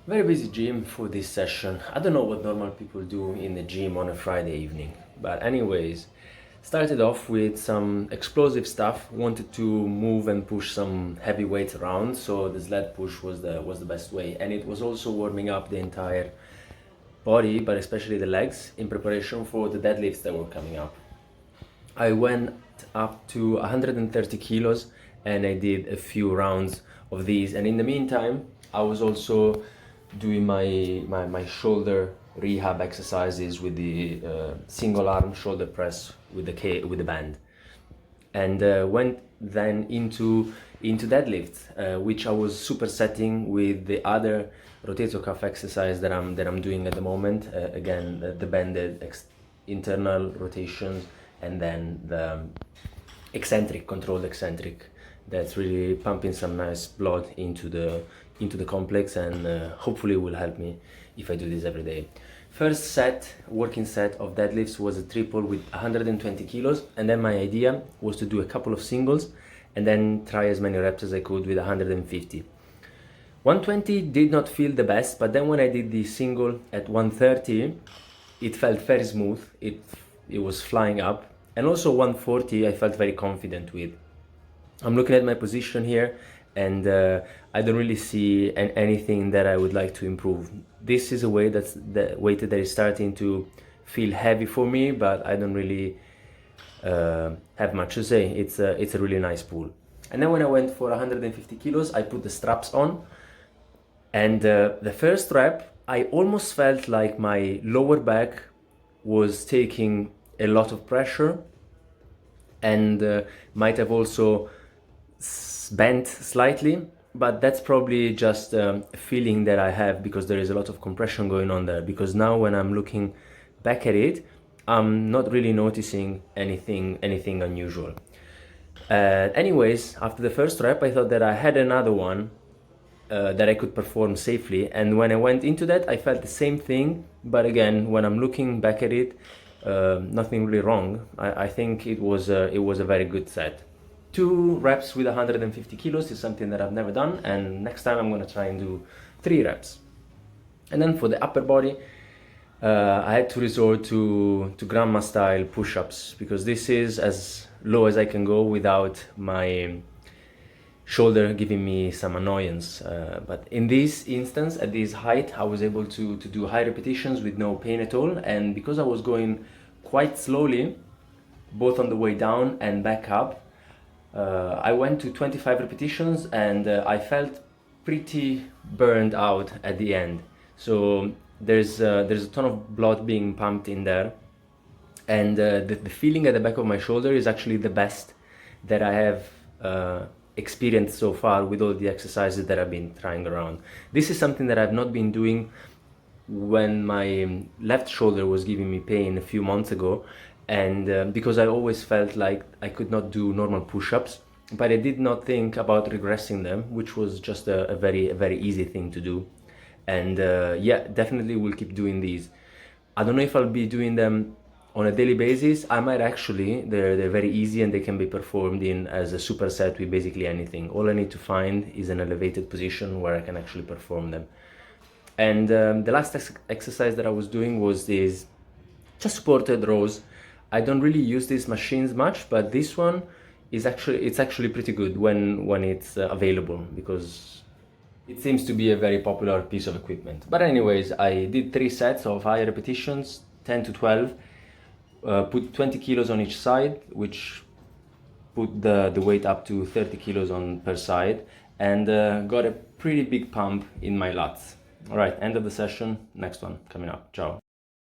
Very busy gym for this session. I don't know what normal people do in the gym on a Friday evening. But anyways, started off with some explosive stuff. Wanted to move and push some heavy weights around, so the sled push was the best way. And it was also warming up the entire body, but especially the legs, in preparation for the deadlifts that were coming up. I went up to 130 kilos and I did a few rounds of these. And in the meantime, I was also doing my shoulder rehab exercises with the single arm shoulder press with the band, and went then into deadlift, which I was supersetting with the other rotator cuff exercise that I'm doing at the moment. Again, the banded internal rotations, and then the controlled eccentric, that's really pumping some nice blood into the complex, and hopefully will help me if I do this every day. First working set of deadlifts was a triple with 120 kilos, and then my idea was to do a couple of singles and then try as many reps as I could with 150. 120 did not feel the best, but then when I did the single at 130, it felt very smooth. It was flying up, and also 140 I felt very confident with. I'm looking at my position here, and I don't really see anything that I would like to improve. This is a weight that is starting to feel heavy for me, but I don't really have much to say. It's a really nice pull. And then when I went for 150 kilos, I put the straps on, and the first rep, I almost felt like my lower back was taking a lot of pressure, and might have also bent slightly, but that's probably just a feeling that I have because there is a lot of compression going on there. Because now when I'm looking back at it, I'm not really noticing anything unusual. Anyways, after the first rep, I thought that I had another one that I could perform safely, and when I went into that, I felt the same thing. But again, when I'm looking back at it, nothing really wrong. I think it was a very good set. 2 reps with 150 kilos is something that I've never done, and next time I'm going to try and do 3 reps. And then for the upper body, I had to resort to grandma style push-ups, because this is as low as I can go without my shoulder giving me some annoyance. But in this instance, at this height, I was able to do high repetitions with no pain at all. And because I was going quite slowly, both on the way down and back up, I went to 25 repetitions, and I felt pretty burned out at the end. So there's a ton of blood being pumped in there, and the feeling at the back of my shoulder is actually the best that I have experienced so far with all the exercises that I've been trying around. This is something that I've not been doing when my left shoulder was giving me pain a few months ago, and because I always felt like I could not do normal push-ups, but I did not think about regressing them, which was just a very easy thing to do. And yeah, definitely will keep doing these. I don't know if I'll be doing them on a daily basis. I might actually. They're very easy, and they can be performed in as a superset with basically anything. All I need to find is an elevated position where I can actually perform them. And the last exercise that I was doing was these chest supported rows. I don't really use these machines much, but this one is actually pretty good when it's available, because it seems to be a very popular piece of equipment. But anyways, I did 3 sets of high repetitions, 10 to 12, put 20 kilos on each side, which put the weight up to 30 kilos on per side, and got a pretty big pump in my lats. All right, end of the session. Next one coming up. Ciao.